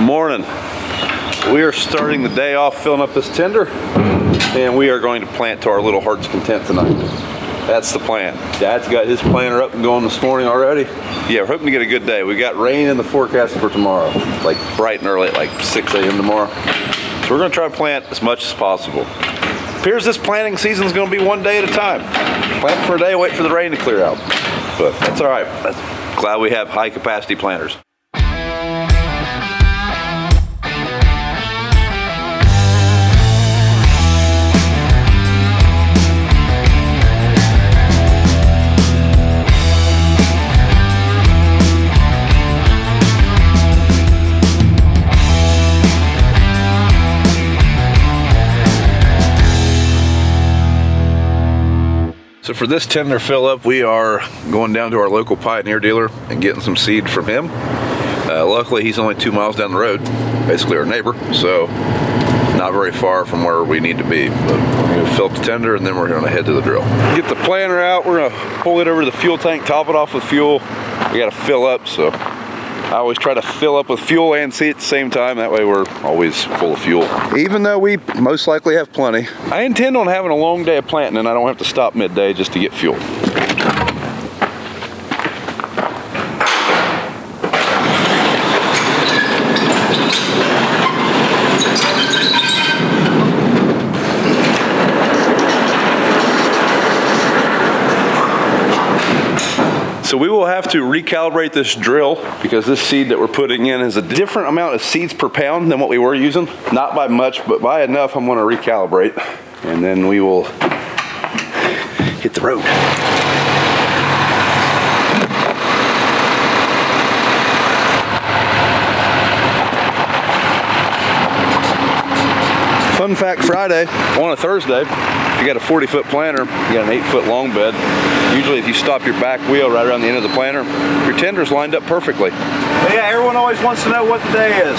Morning. We are starting the day off filling up this tender, and we are going to plant to our little heart's content tonight. That's the plan. Dad's got his planter up and going this morning already. Yeah, we're hoping to get a good day. We got rain in the forecast for tomorrow, like bright and early at like 6 a.m. tomorrow. So we're going to try to plant as much as possible. Appears this planting season is going to be one day at a time. Plant for a day, wait for the rain to clear out. But that's all right. Glad we have high capacity planters. So for this tender fill up, we are going down to our local Pioneer dealer and getting some seed from him. Luckily, he's only 2 miles down the road, basically our neighbor, so not very far from where we need to be. But we're going to fill up the tender and then we're going to head to the drill. Get the planter out, we're going to pull it over to the fuel tank, top it off with fuel. We got to fill up, so I always try to fill up with fuel and seed at the same time. That way we're always full of fuel. Even though we most likely have plenty, I intend on having a long day of planting and I don't have to stop midday just to get fuel. So we will have to recalibrate this drill because this seed that we're putting in is a different amount of seeds per pound than what we were using. Not by much, but by enough I'm going to recalibrate. And then we will hit the road. Fun fact Friday, on a Thursday, if you got a 40-foot planter, you got an 8-foot long bed, usually if you stop your back wheel right around the end of the planter, your tender's lined up perfectly. But yeah, everyone always wants to know what the day is.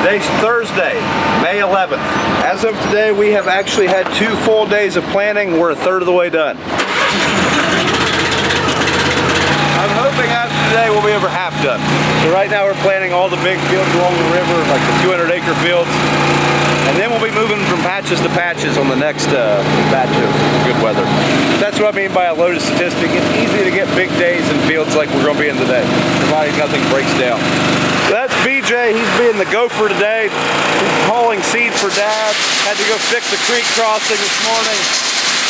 Today's Thursday, May 11th. As of today, we have actually had 2 full days of planting. We're a third of the way done. I'm hoping after today we'll be over half done. So right now we're planting all the big fields along the river, like the 200-acre fields. And then we'll be moving from patches to patches on the next batch of good weather. That's what I mean by a loaded statistic. It's easy to get big days in fields like we're going to be in today, providing nothing breaks down. So that's BJ. He's being the gopher today. He's hauling seed for Dad. Had to go fix a creek crossing this morning.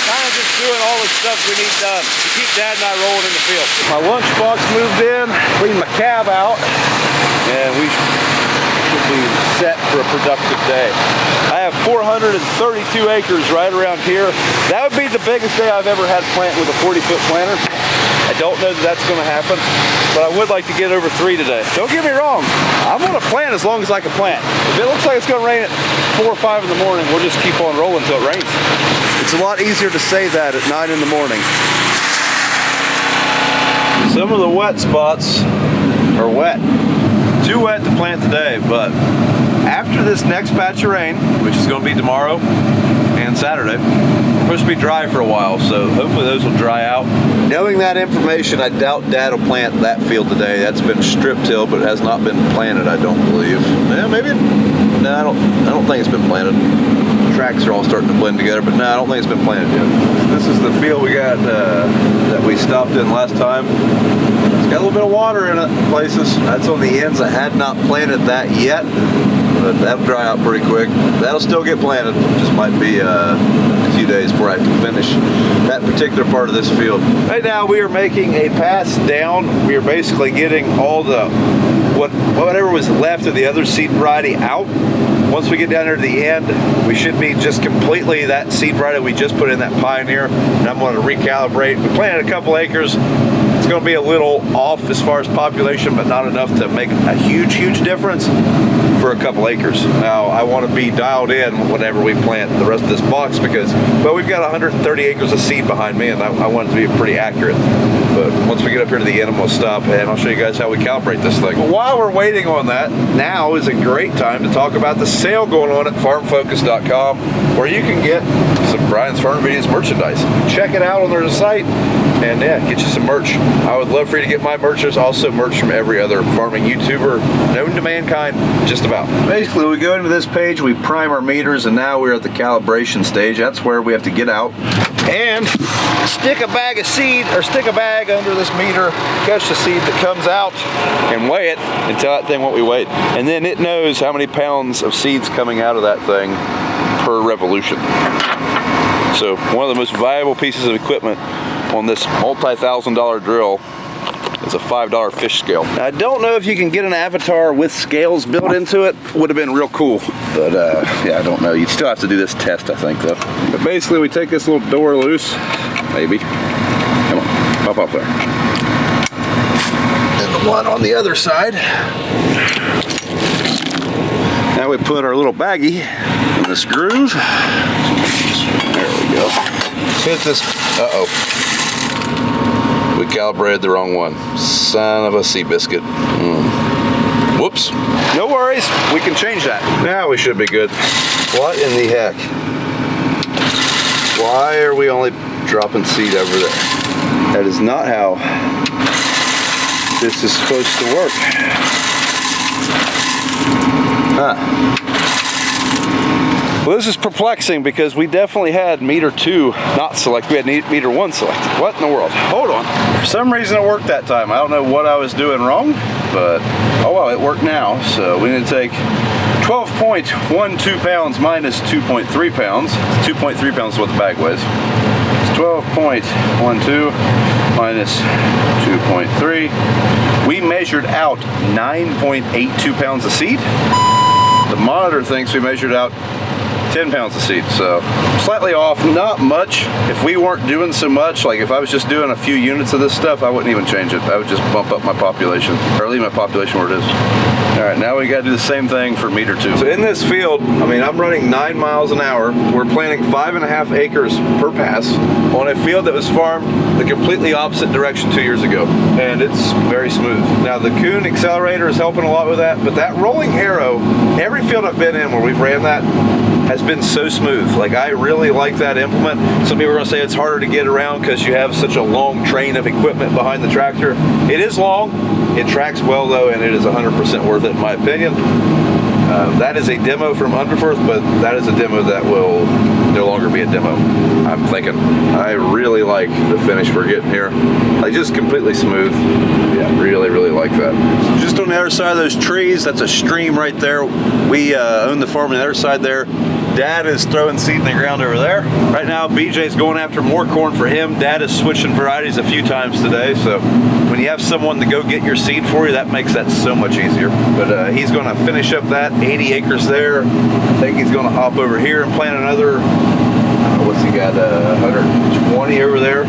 Kind of just doing all the stuff we need done to keep Dad and I rolling in the field. My lunchbox moved in, cleaned my cab out, and we should be set for a productive day. I have 432 acres right around here. That would be the biggest day I've ever had plant with a 40-foot planter. I don't know that that's going to happen, but I would like to get over 3 today. Don't get me wrong, I'm going to plant as long as I can plant. If it looks like it's going to rain at 4 or 5 in the morning, we'll just keep on rolling until it rains. It's a lot easier to say that at 9 in the morning. Some of the wet spots are wet. Too wet to plant today, but after this next batch of rain, which is going to be tomorrow and Saturday, we're supposed to be dry for a while, so hopefully those will dry out. Knowing that information, I doubt Dad will plant that field today. That's been strip tilled, but it has not been planted, I don't believe. Yeah, maybe. No, I don't think it's been planted. Tracks are all starting to blend together, but no, I don't think it's been planted yet. This is the field we got that we stopped in last time. It's got a little bit of water in it places. That's on the ends. I had not planted that yet, but that'll dry out pretty quick. That'll still get planted. Just might be a few days before I can finish that particular part of this field. Right now we are making a pass down. We are basically getting all the whatever was left of the other seed variety out. Once we get down there to the end, we should be just completely that seed variety we just put in that Pioneer, and I'm going to recalibrate. We planted a couple acres. It's going to be a little off as far as population, but not enough to make a huge difference for a couple acres. Now, I want to be dialed in whenever we plant the rest of this box because, well, we've got 130 acres of seed behind me, and I want it to be pretty accurate. But once we get up here to the end, we'll stop and I'll show you guys how we calibrate this thing. But while we're waiting on that, now is a great time to talk about the sale going on at farmfocus.com, where you can get some Brian's Farm Videos merchandise. Check it out on their site and yeah, get you some merch. I would love for you to get my merch. There's also merch from every other farming YouTuber known to mankind, just about. Basically, we go into this page, we prime our meters, and now we're at the calibration stage. That's where we have to get out and stick a bag of seed, or stick a bag under this meter, catch the seed that comes out, and weigh it, and tell that thing what we weighed. And then it knows how many pounds of seeds coming out of that thing per revolution. So one of the most valuable pieces of equipment on this multi-$1,000 drill is a $5 fish scale. Now, I don't know if you can get an avatar with scales built into it. Would have been real cool, but yeah, I don't know. You'd still have to do this test, I think, though. But basically, we take this little door loose, maybe. Come on, pop up there. And the one on the other side. Now we put our little baggie in this groove. There we go. Hit this. Uh-oh. We calibrated the wrong one. Son of a sea biscuit. Whoops. No worries. We can change that. Now we should be good. What in the heck? Why are we only dropping seed over there? That is not how this is supposed to work. Huh. Well, this is perplexing because we definitely had meter 2 not selected. We had meter 1 selected. What in the world? Hold on. For some reason it worked that time. I don't know what I was doing wrong, but oh well, it worked now. So we need to take 12.12 pounds minus 2.3 pounds. 2.3 pounds is what the bag weighs. It's 12.12 minus 2.3. We measured out 9.82 pounds of seed. The monitor thinks we measured out 10 pounds of seed, so slightly off, not much. If we weren't doing so much, like if I was just doing a few units of this stuff, I wouldn't even change it. I would just bump up my population, or leave my population where it is. All right, now we gotta do the same thing for meter 2. So in this field, I mean, I'm running 9 miles an hour. We're planting 5.5 acres per pass on a field that was farmed the completely opposite direction 2 years ago, and it's very smooth. Now the Kuhn accelerator is helping a lot with that, but that rolling arrow, every field I've been in where we've ran that, has been so smooth. Like, I really like that implement. Some people are going to say it's harder to get around because you have such a long train of equipment behind the tractor. It is long, it tracks well though, and it is 100% worth it in my opinion. That is a demo from Underforth, but that is a demo that will no longer be a demo, I'm thinking. I really like the finish we're getting here. Like, just completely smooth. Yeah, really, really like that. So just on the other side of those trees, that's a stream right there. We own the farm on the other side there. Dad is throwing seed in the ground over there. Right now, BJ's going after more corn for him. Dad is switching varieties a few times today, so when you have someone to go get your seed for you, that makes that so much easier. But he's going to finish up that 80 acres there. I think he's going to hop over here and plant another, what's he got, 120 over there.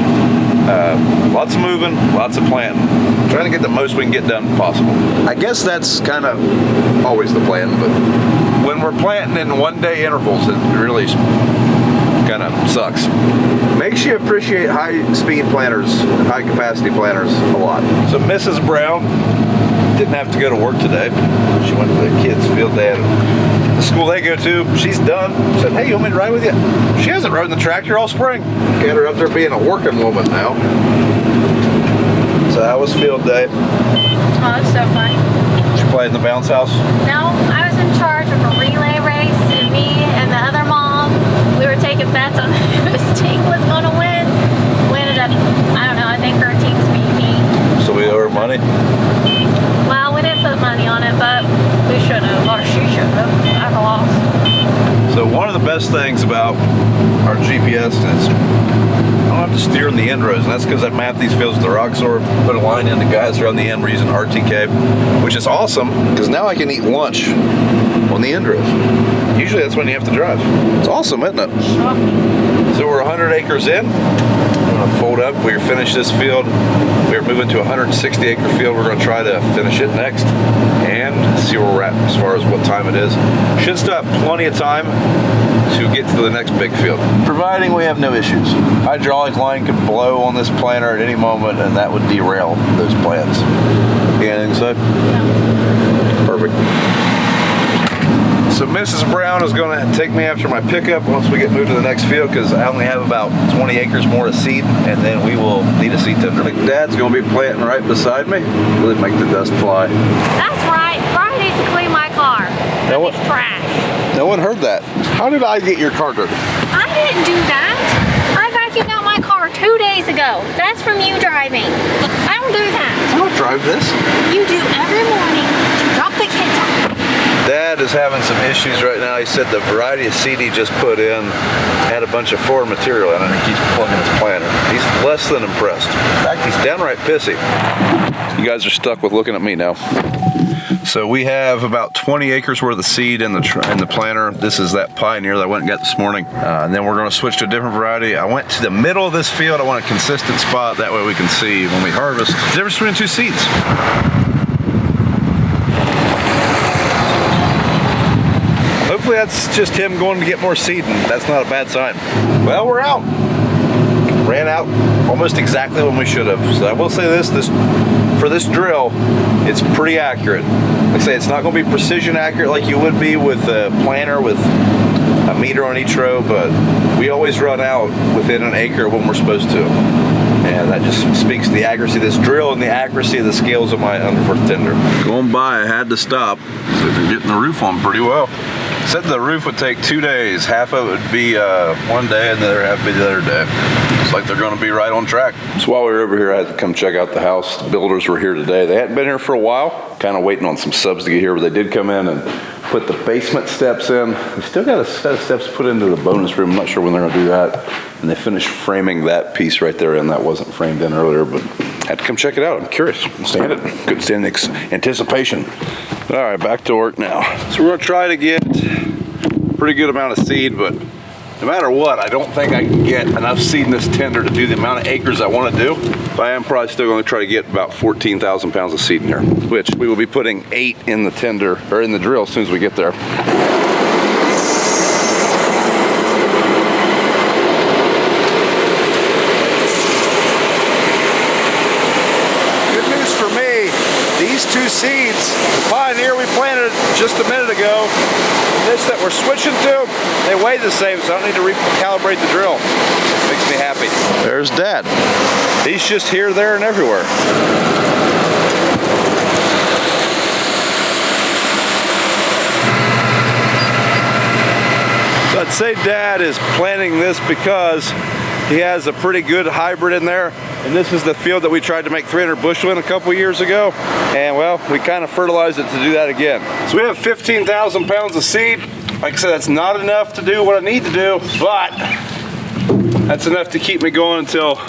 Lots of moving, lots of planting. Trying to get the most we can get done possible. I guess that's kind of always the plan, but when we're planting in 1 day intervals, it really kind of sucks. Makes you appreciate high speed planters, high capacity planters a lot. So Mrs. Brown didn't have to go to work today. She went to the kids' field day at the school they go to. She's done. Said, hey, you want me to ride with you? She hasn't ridden the tractor all spring. Get her up there being a working woman now. So how was field day? Oh, it's so fun. Did you play in the bounce house? No, I was in charge of a relay race, and me and the other mom, we were taking bets on whose team was going to win. We ended up, I don't know, I think her team's beat me. So we owe her money? Well, we didn't put money on it, but we should have, or she should have. I lost. So one of the best things about our GPS is I don't have to steer in the end rows, and that's because I mapped these fields with the rock sword, put a line in, the guys around the end, we're using RTK, which is awesome, because now I can eat lunch on the end rows. Usually that's when you have to drive. It's awesome, isn't it? Sure. So we're 100 acres in. I'm going to fold up. We're finished this field. We're moving to a 160 acre field. We're going to try to finish it next and see where we're at as far as what time it is. Should still have plenty of time to get to the next big field, providing we have no issues. Hydraulic line could blow on this planter at any moment, and that would derail those plans. You got anything to say? No. Perfect. So Mrs. Brown is going to take me after my pickup once we get moved to the next field, because I only have about 20 acres more of seed, and then we will need a seed tender. Dad's going to be planting right beside me. Really make the dust fly. That's right. Brian needs to clean my car. It's trash. No one heard that. How did I get your car dirty? I didn't do that. I vacuumed out my car 2 days ago. That's from you driving. I don't do that. I don't drive this. You do every morning to drop the kids off. Dad is having some issues right now. He said the variety of seed he just put in had a bunch of foreign material in it, and he keeps plugging his planter. He's less than impressed. In fact, he's downright pissy. You guys are stuck with looking at me now. So we have about 20 acres worth of seed in the planter. This is that Pioneer that I went and got this morning. And then we're going to switch to a different variety. I went to the middle of this field. I want a consistent spot. That way we can see when we harvest the difference between two seeds. Hopefully that's just him going to get more seed, and that's not a bad sign. Well, we're out. Ran out almost exactly when we should have. So I will say this for this drill, it's pretty accurate. Like I say, it's not going to be precision accurate like you would be with a planter with a meter on each row, but we always run out within an acre when we're supposed to. And that just speaks to the accuracy of this drill and the accuracy of the scales of my underfoot tender. Going by, I had to stop. So they're getting the roof on pretty well. Said the roof would take 2 days. Half of it would be one day and the other half would be the other day. Looks like they're going to be right on track. So while we were over here, I had to come check out the house. The builders were here today. They hadn't been here for a while. Kind of waiting on some subs to get here, but they did come in and put the basement steps in. They still got a set of steps put into the bonus room. I'm not sure when they're going to do that. And they finished framing that piece right there, and that wasn't framed in earlier, but I had to come check it out. I'm curious. Stand it. Couldn't stand the anticipation. All right, back to work now. So we're going to try to get a pretty good amount of seed, but no matter what, I don't think I can get enough seed in this tender to do the amount of acres I want to do. But I am probably still going to try to get about 14,000 pounds of seed in here, which we will be putting 8 in the tender, or in the drill as soon as we get there. Good news for me, these two seeds, the Pioneer we planted just a minute ago, this that we're switching to, they weigh the same, so I don't need to recalibrate the drill. Makes me happy. There's Dad. He's just here, there, and everywhere. So I'd say Dad is planting this because he has a pretty good hybrid in there. And this is the field that we tried to make 300 bushel in a couple years ago. And well, we kind of fertilized it to do that again. So we have 15,000 pounds of seed. Like I said, that's not enough to do what I need to do, but that's enough to keep me going until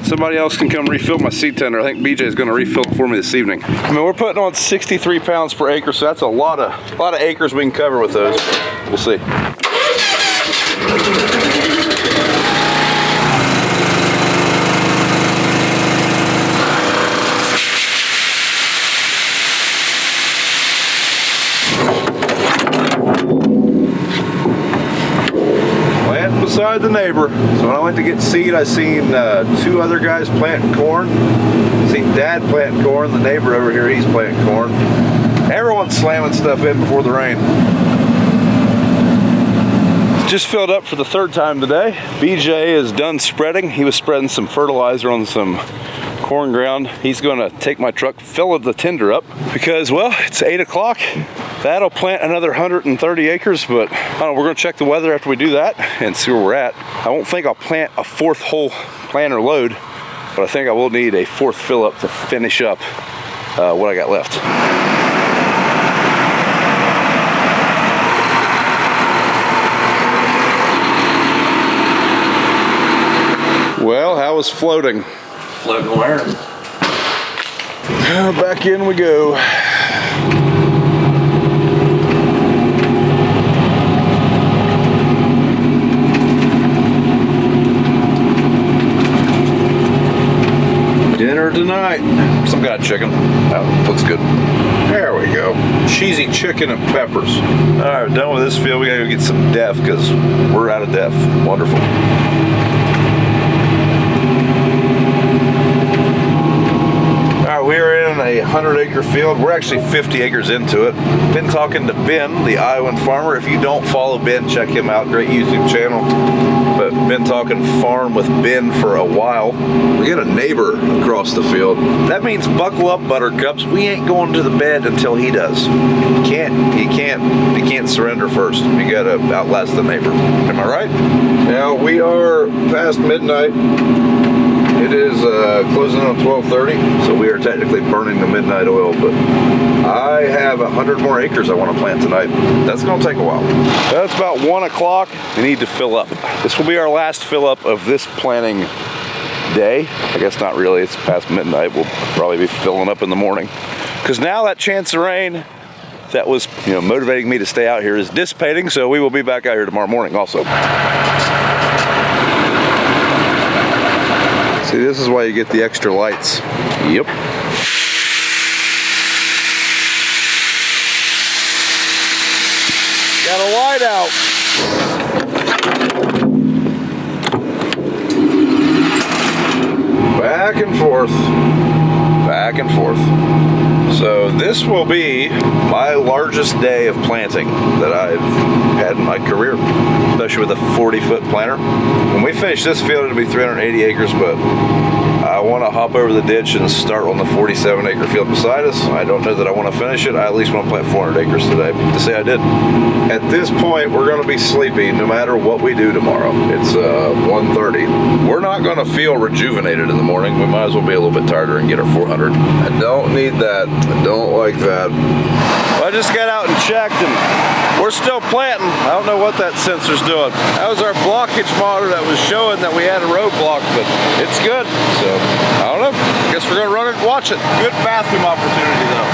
somebody else can come refill my seed tender. I think BJ is going to refill it for me this evening. I mean, we're putting on 63 pounds per acre, so that's a lot of acres we can cover with those. We'll see. Beside the neighbor. So when I went to get seed, I seen 2 other guys planting corn. I seen Dad planting corn. The neighbor over here, he's planting corn. Everyone's slamming stuff in before the rain. Just filled up for the 3rd time today. BJ is done spreading. He was spreading some fertilizer on some corn ground. He's going to take my truck, fill the tender up because, well, it's 8 o'clock. That'll plant another 130 acres, but I don't know, we're gonna check the weather after we do that and see where we're at. I won't think I'll plant a 4th whole planter load, but I think I will need a 4th fill up to finish up what I got left. Well, how was floating? Floating where? Back in we go. some kind of chicken. Oh, looks good. There we go. Cheesy chicken and peppers. All right, we're done with this field. We gotta go get some def because we're out of def. Wonderful. We are in a 100-acre field. We're actually 50 acres into it. Been talking to Ben, the Iowan farmer. If you don't follow Ben, check him out. Great YouTube channel. But been talking farm with Ben for a while. We got a neighbor across the field. That means buckle up, buttercups. We ain't going to the bed until he does. He can't surrender first. We gotta outlast the neighbor. Am I right? Now we are past midnight. It is closing on 12:30, so we are technically burning the midnight oil, but I have 100 more acres I want to plant tonight. That's going to take a while. That's about 1 o'clock. We need to fill up. This will be our last fill up of this planting day. I guess not really. It's past midnight. We'll probably be filling up in the morning. Because now that chance of rain that was, motivating me to stay out here is dissipating, so we will be back out here tomorrow morning also. See, this is why you get the extra lights. Yep. Got a light out. Back and forth. Back and forth. So this will be my largest day of planting that I've had in my career, especially with a 40-foot planter. When we finish this field, it'll be 380 acres, but I want to hop over the ditch and start on the 47-acre field beside us. I don't know that I want to finish it. I at least want to plant 400 acres today to say I did. At this point, we're going to be sleepy no matter what we do tomorrow. It's 1:30. We're not going to feel rejuvenated in the morning. We might as well be a little bit tired and get our 400. I don't need that. I don't like that. Well, I just got out and checked, and we're still planting. I don't know what that sensor's doing. That was our blockage monitor that was showing that we had a roadblock, but it's good. So, I don't know. Guess we're gonna run it and watch it. Good bathroom opportunity though.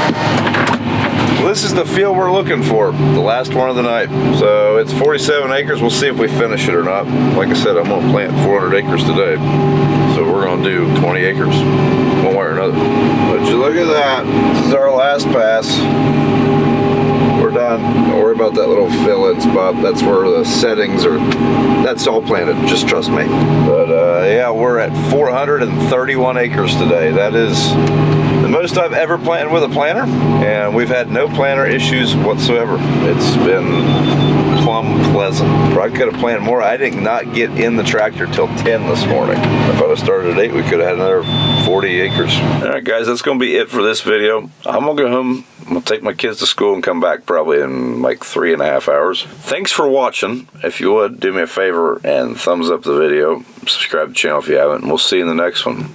Well, this is the field we're looking for, the last one of the night. So it's 47 acres. We'll see if we finish it or not. Like I said, I'm gonna plant 400 acres today. So we're gonna do 20 acres, one way or another. But you look at that. This is our last pass. We're done. Don't worry about that little fill-in spot. That's where the settings are. That's all planted, just trust me. But yeah, we're at 431 acres today. That is the most I've ever planted with a planter, and we've had no planter issues whatsoever. It's been plumb pleasant. I could have planted more. I did not get in the tractor till 10 this morning. If I'd have started at 8, we could have had another 40 acres. All right, guys, that's going to be it for this video. I'm going to go home. I'm going to take my kids to school and come back probably in like 3.5 hours. Thanks for watching. If you would, do me a favor and thumbs up the video. Subscribe to the channel if you haven't, and we'll see you in the next one.